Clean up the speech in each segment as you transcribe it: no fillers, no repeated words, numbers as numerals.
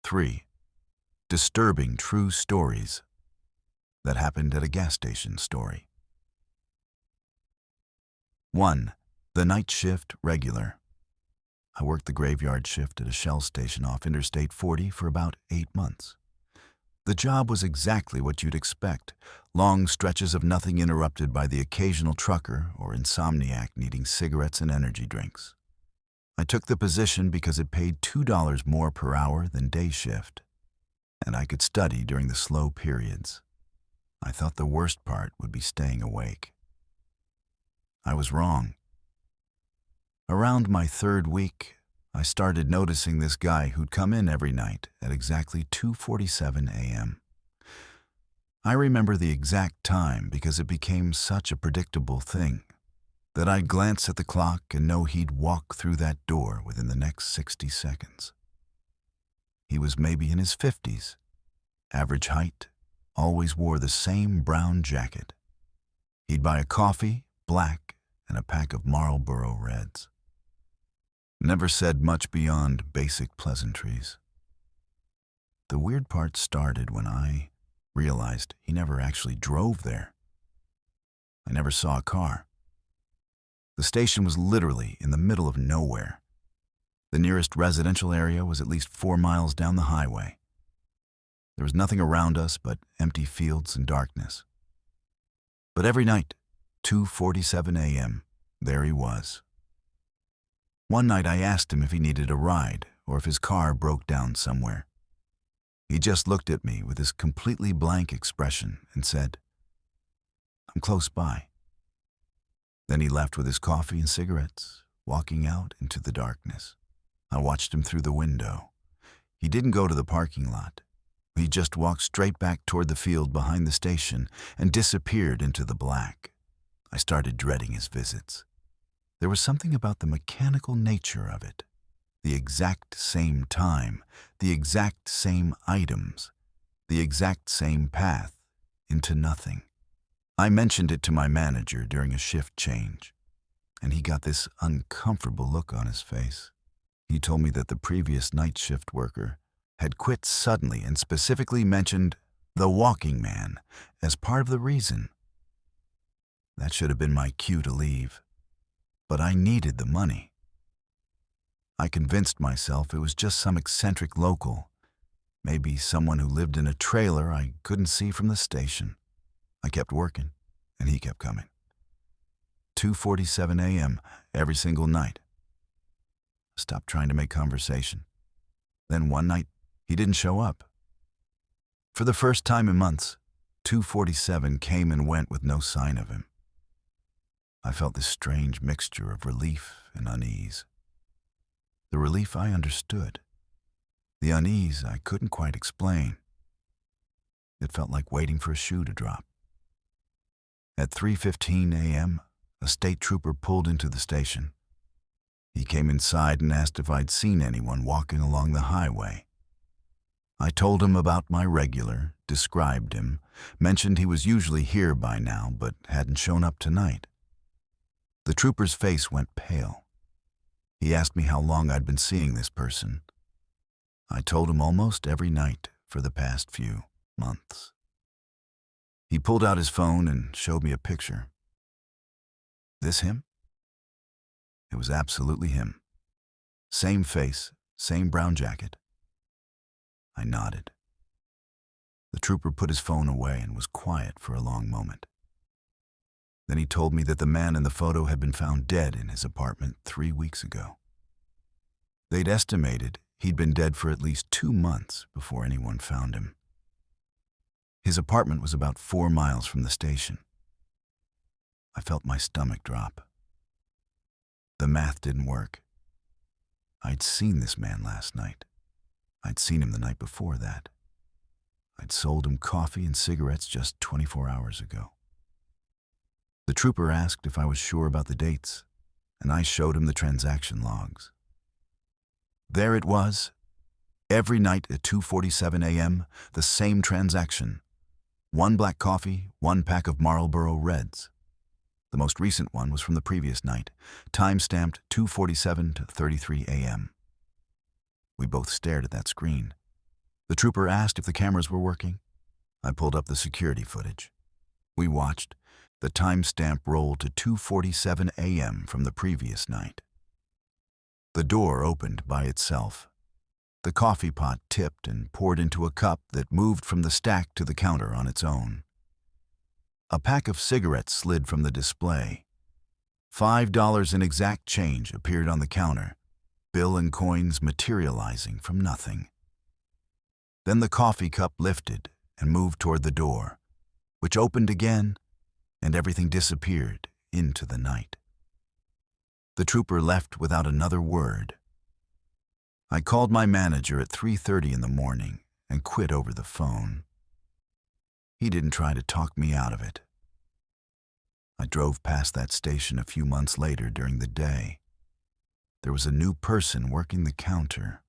3. Disturbing true stories that happened at a gas station story. 1. The night shift regular. I worked the graveyard shift at a Shell station off Interstate 40 for about 8 months. The job was exactly what you'd expect, long stretches of nothing interrupted by the occasional trucker or insomniac needing cigarettes and energy drinks. I took the position because it paid $2 more per hour than day shift, and I could study during the slow periods. I thought the worst part would be staying awake. I was wrong. Around my 3rd week, I started noticing this guy who'd come in every night at exactly 2:47 a.m. I remember the exact time because it became such a predictable thing that I'd glance at the clock and know he'd walk through that door within the next 60 seconds. He was maybe in his 50s, average height, always wore the same brown jacket. He'd buy a coffee, black, and a pack of Marlboro Reds. Never said much beyond basic pleasantries. The weird part started when I realized he never actually drove there. I never saw a car. The station was literally in the middle of nowhere. The nearest residential area was at least 4 miles down the highway. There was nothing around us but empty fields and darkness. But every night, 2:47 a.m., there he was. One night I asked him if he needed a ride or if his car broke down somewhere. He just looked at me with his completely blank expression and said, "I'm close by." Then he left with his coffee and cigarettes, walking out into the darkness. I watched him through the window. He didn't go to the parking lot. He just walked straight back toward the field behind the station and disappeared into the black. I started dreading his visits. There was something about the mechanical nature of it. The exact same time, the exact same items, the exact same path into nothing. I mentioned it to my manager during a shift change, and he got this uncomfortable look on his face. He told me that the previous night shift worker had quit suddenly and specifically mentioned the walking man as part of the reason. That should have been my cue to leave. But I needed the money. I convinced myself it was just some eccentric local, maybe someone who lived in a trailer I couldn't see from the station. I kept working, and he kept coming. 2:47 a.m. every single night. I stopped trying to make conversation. Then one night, he didn't show up. For the first time in months, 2:47 came and went with no sign of him. I felt this strange mixture of relief and unease. The relief I understood. The unease I couldn't quite explain. It felt like waiting for a shoe to drop. At 3:15 a.m., a state trooper pulled into the station. He came inside and asked if I'd seen anyone walking along the highway. I told him about my regular, described him, mentioned he was usually here by now but hadn't shown up tonight. The trooper's face went pale. He asked me how long I'd been seeing this person. I told him almost every night for the past few months. He pulled out his phone and showed me a picture. This him? It was absolutely him. Same face, same brown jacket. I nodded. The trooper put his phone away and was quiet for a long moment. Then he told me that the man in the photo had been found dead in his apartment 3 weeks ago. They'd estimated he'd been dead for at least 2 months before anyone found him. His apartment was about 4 miles from the station. I felt my stomach drop. The math didn't work. I'd seen this man last night. I'd seen him the night before that. I'd sold him coffee and cigarettes just 24 hours ago. The trooper asked if I was sure about the dates, and I showed him the transaction logs. There it was. Every night at 2:47 a.m., the same transaction. 1 black coffee, 1 pack of Marlboro Reds. The most recent one was from the previous night, time-stamped 2:47 to 33 a.m. We both stared at that screen. The trooper asked if the cameras were working. I pulled up the security footage. We watched. The timestamp rolled to 2:47 a.m. from the previous night. The door opened by itself. The coffee pot tipped and poured into a cup that moved from the stack to the counter on its own. A pack of cigarettes slid from the display. $5 in exact change appeared on the counter, bill and coins materializing from nothing. Then the coffee cup lifted and moved toward the door, which opened again, and everything disappeared into the night. The trooper left without another word. I called my manager at 3:30 in the morning and quit over the phone. He didn't try to talk me out of it. I drove past that station a few months later during the day. There was a new person working the counter.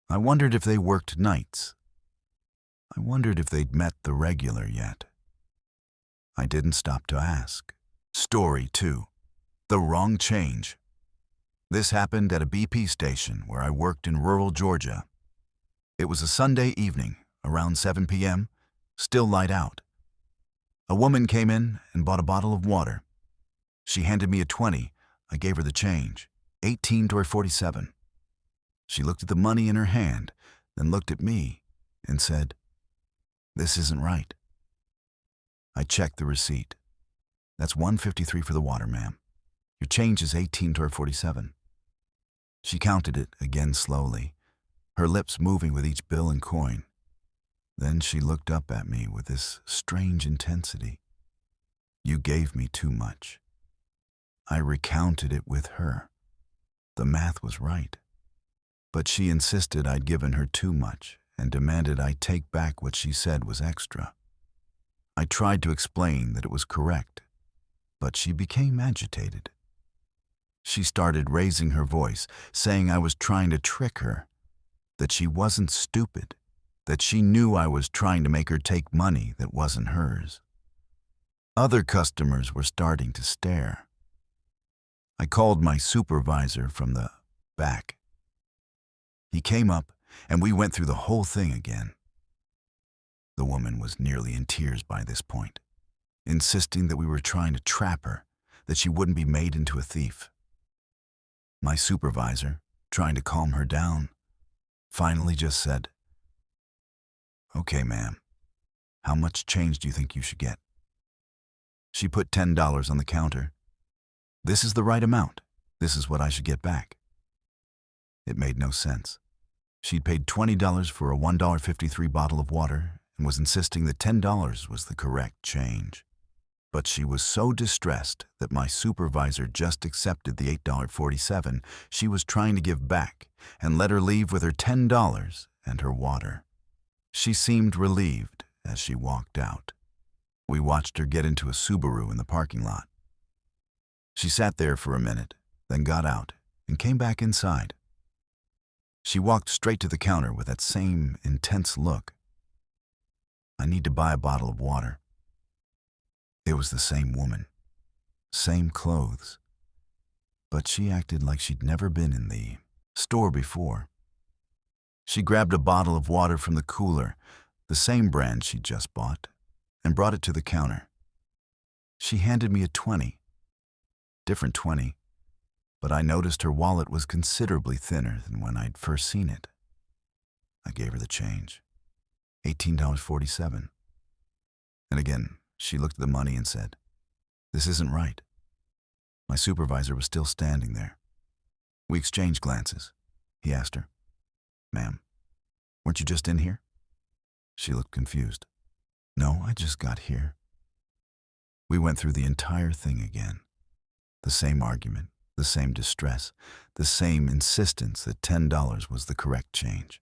I wondered if they worked nights. I wondered if they'd met the regular yet. I didn't stop to ask. Story 2. The wrong change. This happened at a BP station where I worked in rural Georgia. It was a Sunday evening, around 7 p.m., still light out. A woman came in and bought a bottle of water. She handed me a 20. I gave her the change, $18.47. She looked at the money in her hand, then looked at me and said, "This isn't right." I checked the receipt. "That's $1.53 for the water, ma'am. Your change is $18.47. She counted it again slowly, her lips moving with each bill and coin. Then she looked up at me with this strange intensity. "You gave me too much." I recounted it with her. The math was right. But she insisted I'd given her too much and demanded I take back what she said was extra. I tried to explain that it was correct, but she became agitated. She started raising her voice, saying I was trying to trick her, that she wasn't stupid, that she knew I was trying to make her take money that wasn't hers. Other customers were starting to stare. I called my supervisor from the back. He came up, and we went through the whole thing again. The woman was nearly in tears by this point, insisting that we were trying to trap her, that she wouldn't be made into a thief. My supervisor, trying to calm her down, finally just said, "Okay, ma'am, how much change do you think you should get?" She put $10 on the counter. "This is the right amount. This is what I should get back." It made no sense. She'd paid $20 for a $1.53 bottle of water and was insisting that $10 was the correct change. But she was so distressed that my supervisor just accepted the $8.47 she was trying to give back and let her leave with her $10 and her water. She seemed relieved as she walked out. We watched her get into a Subaru in the parking lot. She sat there for a minute, then got out and came back inside. She walked straight to the counter with that same intense look. "I need to buy a bottle of water." It was the same woman, same clothes, but she acted like she'd never been in the store before. She grabbed a bottle of water from the cooler, the same brand she'd just bought, and brought it to the counter. She handed me a 20, different 20, but I noticed her wallet was considerably thinner than when I'd first seen it. I gave her the change, $18.47. And again, she looked at the money and said, "This isn't right." My supervisor was still standing there. We exchanged glances. He asked her, "Ma'am, weren't you just in here?" She looked confused. "No, I just got here." We went through the entire thing again. The same argument, the same distress, the same insistence that $10 was the correct change.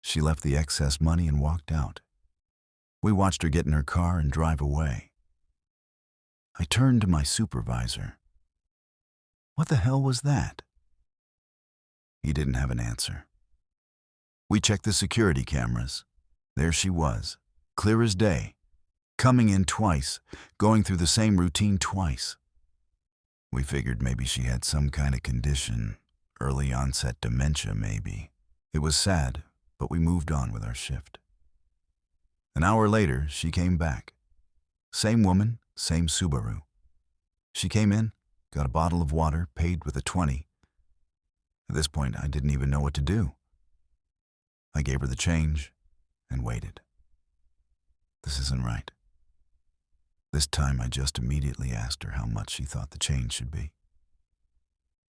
She left the excess money and walked out. We watched her get in her car and drive away. I turned to my supervisor. "What the hell was that?" He didn't have an answer. We checked the security cameras. There she was, clear as day, coming in twice, going through the same routine twice. We figured maybe she had some kind of condition, early onset dementia maybe. It was sad, but we moved on with our shift. An hour later, she came back. Same woman, same Subaru. She came in, got a bottle of water, paid with a 20. At this point, I didn't even know what to do. I gave her the change and waited. This isn't right. This time, I just immediately asked her how much she thought the change should be.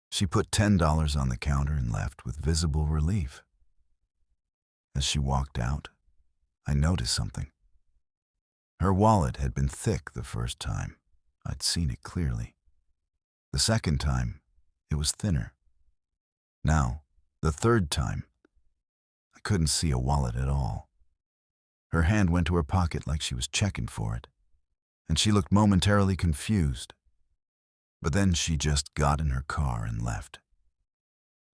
She put $10 on the counter and left with visible relief. As she walked out, I noticed something. Her wallet had been thick the first time. I'd seen it clearly. The second time, it was thinner. Now, the third time, I couldn't see a wallet at all. Her hand went to her pocket like she was checking for it, and she looked momentarily confused. But then she just got in her car and left.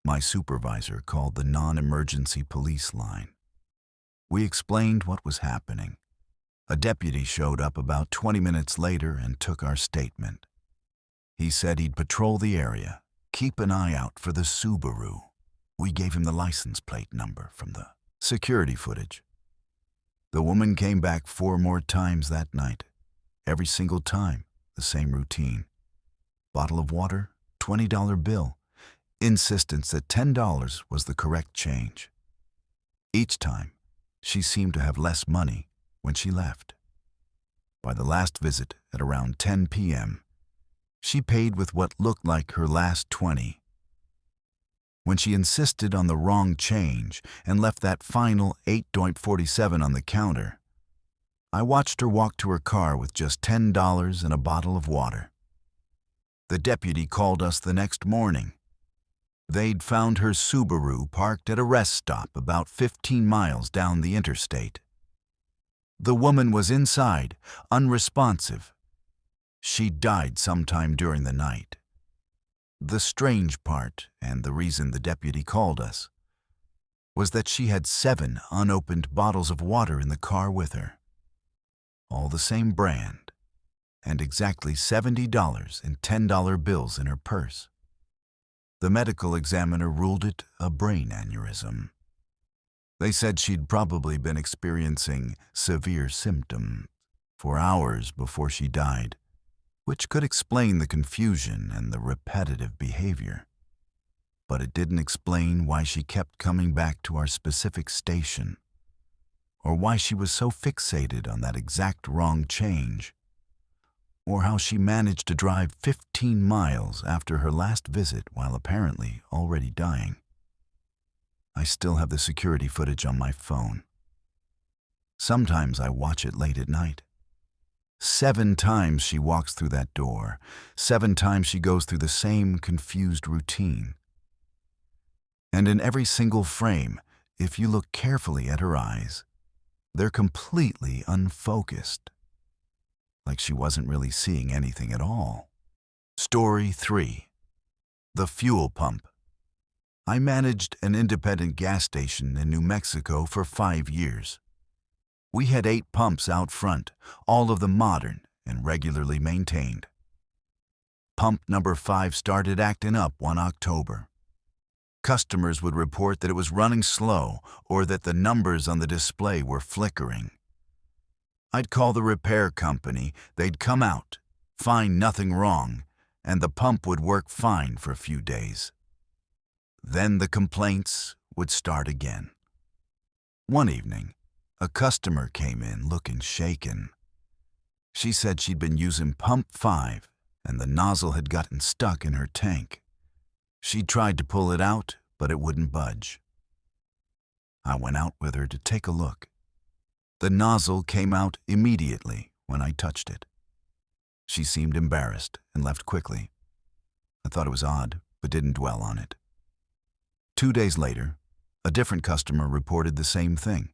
My supervisor called the non-emergency police line. We explained what was happening. A deputy showed up about 20 minutes later and took our statement. He said he'd patrol the area, keep an eye out for the Subaru. We gave him the license plate number from the security footage. The woman came back 4 more times that night. Every single time, the same routine. Bottle of water, $20 bill, insistence that $10 was the correct change. Each time, she seemed to have less money when she left. By the last visit at around 10 p.m., she paid with what looked like her last 20. When she insisted on the wrong change and left that final $8.47 on the counter, I watched her walk to her car with just $10 and a bottle of water. The deputy called us the next morning. They'd found her Subaru parked at a rest stop about 15 miles down the interstate. The woman was inside, unresponsive. She died sometime during the night. The strange part, and the reason the deputy called us, was that she had 7 unopened bottles of water in the car with her. All the same brand, and exactly $70 in $10 bills in her purse. The medical examiner ruled it a brain aneurysm. They said she'd probably been experiencing severe symptoms for hours before she died, which could explain the confusion and the repetitive behavior. But it didn't explain why she kept coming back to our specific station, or why she was so fixated on that exact wrong change, or how she managed to drive 15 miles after her last visit while apparently already dying. I still have the security footage on my phone. Sometimes I watch it late at night. 7 times she walks through that door. 7 times she goes through the same confused routine. And in every single frame, if you look carefully at her eyes, they're completely unfocused, like she wasn't really seeing anything at all. Story 3. The fuel pump. I managed an independent gas station in New Mexico for 5 years. We had 8 pumps out front, all of them modern and regularly maintained. Pump number 5 started acting up one October. Customers would report that it was running slow or that the numbers on the display were flickering. I'd call the repair company, they'd come out, find nothing wrong, and the pump would work fine for a few days. Then the complaints would start again. One evening, a customer came in looking shaken. She said she'd been using pump 5 and the nozzle had gotten stuck in her tank. She tried to pull it out, but it wouldn't budge. I went out with her to take a look. The nozzle came out immediately when I touched it. She seemed embarrassed and left quickly. I thought it was odd, but didn't dwell on it. 2 days later, a different customer reported the same thing.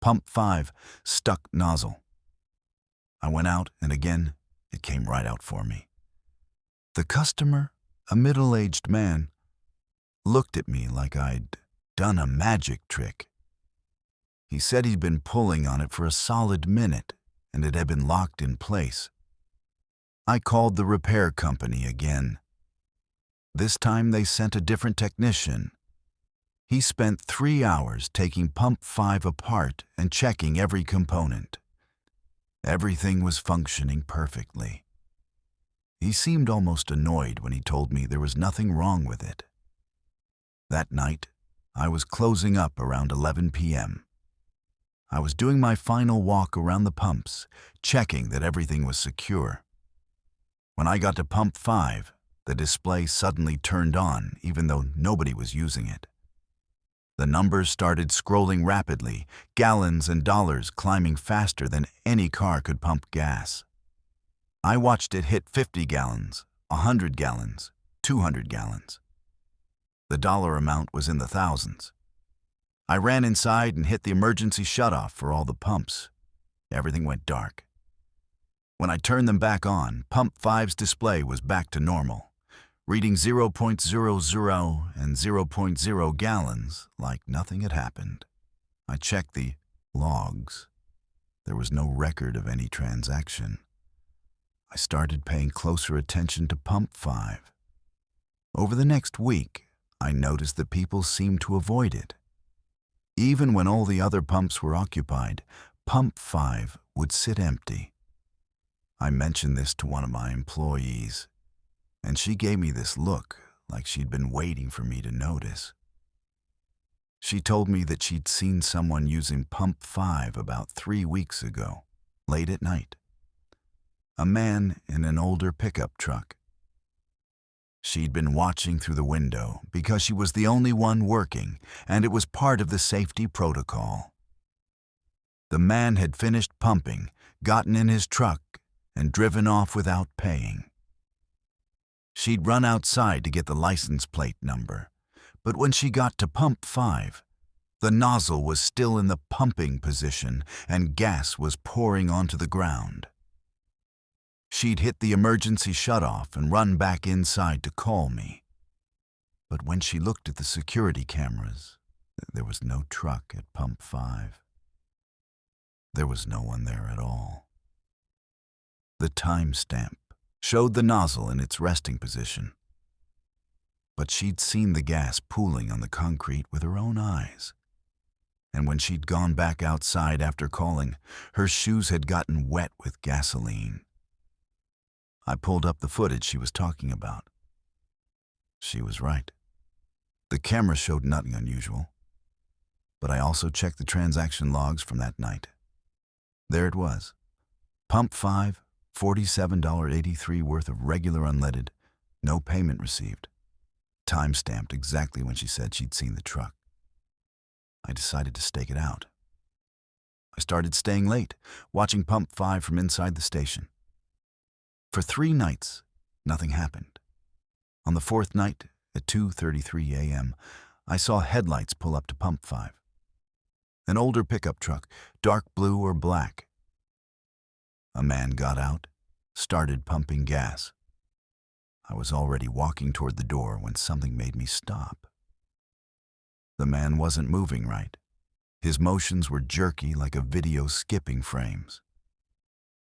Pump 5, stuck nozzle. I went out, and again, it came right out for me. The customer, a middle-aged man, looked at me like I'd done a magic trick. He said he'd been pulling on it for a solid minute, and it had been locked in place. I called the repair company again. This time they sent a different technician. He spent 3 hours taking Pump 5 apart and checking every component. Everything was functioning perfectly. He seemed almost annoyed when he told me there was nothing wrong with it. That night, I was closing up around 11 p.m. I was doing my final walk around the pumps, checking that everything was secure. When I got to Pump 5, the display suddenly turned on even though nobody was using it. The numbers started scrolling rapidly, gallons and dollars climbing faster than any car could pump gas. I watched it hit 50 gallons, 100 gallons, 200 gallons. The dollar amount was in the thousands. I ran inside and hit the emergency shutoff for all the pumps. Everything went dark. When I turned them back on, Pump 5's display was back to normal, reading 0.00 and 0.0 gallons like nothing had happened. I checked the logs. There was no record of any transaction. I started paying closer attention to Pump 5. Over the next week, I noticed that people seemed to avoid it. Even when all the other pumps were occupied, Pump 5 would sit empty. I mentioned this to one of my employees, and she gave me this look like she'd been waiting for me to notice. She told me that she'd seen someone using Pump 5 about 3 weeks ago, late at night. A man in an older pickup truck. She'd been watching through the window because she was the only one working, and it was part of the safety protocol. The man had finished pumping, gotten in his truck, and driven off without paying. She'd run outside to get the license plate number, but when she got to Pump 5, the nozzle was still in the pumping position and gas was pouring onto the ground. She'd hit the emergency shutoff and run back inside to call me. But when she looked at the security cameras, there was no truck at Pump 5. There was no one there at all. The timestamp showed the nozzle in its resting position. But she'd seen the gas pooling on the concrete with her own eyes. And when she'd gone back outside after calling, her shoes had gotten wet with gasoline. I pulled up the footage she was talking about. She was right. The camera showed nothing unusual. But I also checked the transaction logs from that night. There it was. Pump 5, $47.83 worth of regular unleaded, no payment received. Time-stamped exactly when she said she'd seen the truck. I decided to stake it out. I started staying late, watching Pump 5 from inside the station. For 3 nights, nothing happened. On the 4th night, at 2:33 a.m., I saw headlights pull up to Pump 5. An older pickup truck, dark blue or black. A man got out, started pumping gas. I was already walking toward the door when something made me stop. The man wasn't moving right. His motions were jerky like a video skipping frames.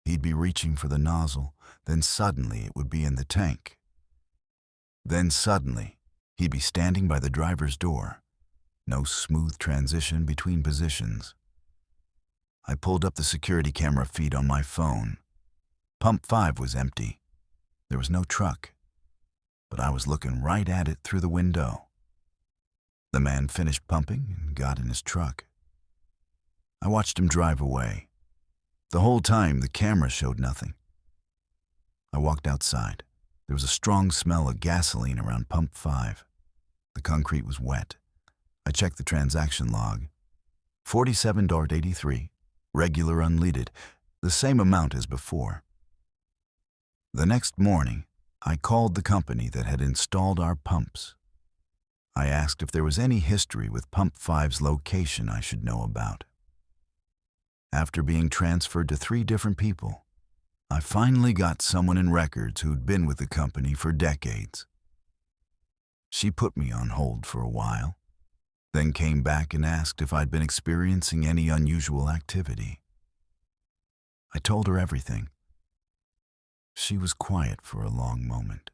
He'd be reaching for the nozzle, then suddenly it would be in the tank. Then suddenly, he'd be standing by the driver's door. No smooth transition between positions. I pulled up the security camera feed on my phone. Pump 5 was empty. There was no truck. But I was looking right at it through the window. The man finished pumping and got in his truck. I watched him drive away. The whole time, the camera showed nothing. I walked outside. There was a strong smell of gasoline around Pump 5. The concrete was wet. I checked the transaction log. $47.83, regular unleaded, the same amount as before. The next morning, I called the company that had installed our pumps. I asked if there was any history with Pump 5's location I should know about. After being transferred to 3 different people, I finally got someone in records who'd been with the company for decades. She put me on hold for a while, then came back and asked if I'd been experiencing any unusual activity. I told her everything. She was quiet for a long moment.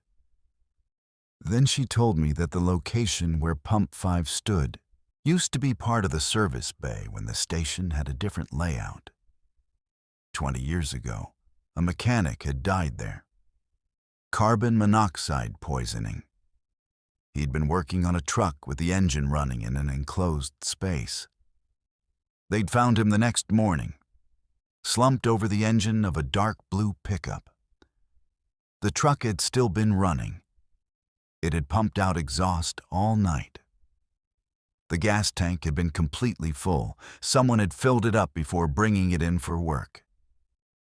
Then she told me that the location where Pump 5 stood Used to be part of the service bay when the station had a different layout. 20 years ago, a mechanic had died there. Carbon monoxide poisoning. He'd been working on a truck with the engine running in an enclosed space. They'd found him the next morning, slumped over the engine of a dark blue pickup. The truck had still been running. It had pumped out exhaust all night. The gas tank had been completely full. Someone had filled it up before bringing it in for work.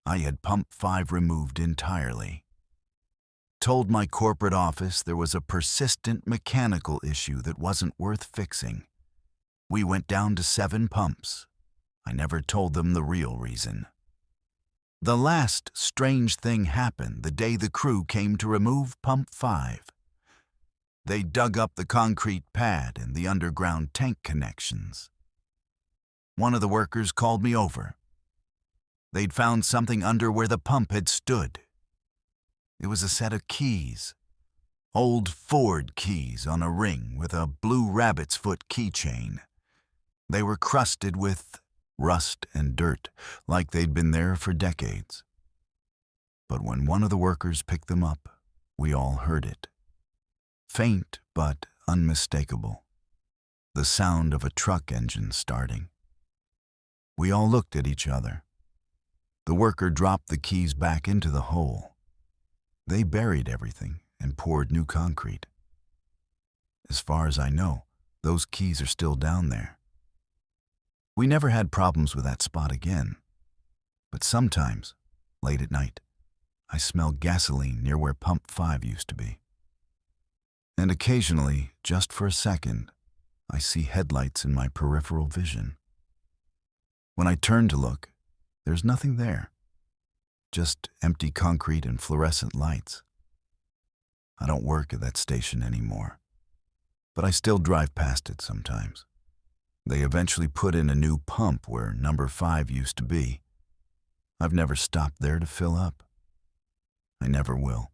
I had pump 5 removed entirely. Told my corporate office there was a persistent mechanical issue that wasn't worth fixing. We went down to 7 pumps. I never told them the real reason. The last strange thing happened the day the crew came to remove pump 5. They dug up the concrete pad and the underground tank connections. One of the workers called me over. They'd found something under where the pump had stood. It was a set of keys, old Ford keys on a ring with a blue rabbit's foot keychain. They were crusted with rust and dirt, like they'd been there for decades. But when one of the workers picked them up, we all heard it. Faint but unmistakable. The sound of a truck engine starting. We all looked at each other. The worker dropped the keys back into the hole. They buried everything and poured new concrete. As far as I know, those keys are still down there. We never had problems with that spot again. But sometimes, late at night, I smell gasoline near where pump 5 used to be. And occasionally, just for a second, I see headlights in my peripheral vision. When I turn to look, there's nothing there. Just empty concrete and fluorescent lights. I don't work at that station anymore, but I still drive past it sometimes. They eventually put in a new pump where number 5 used to be. I've never stopped there to fill up. I never will.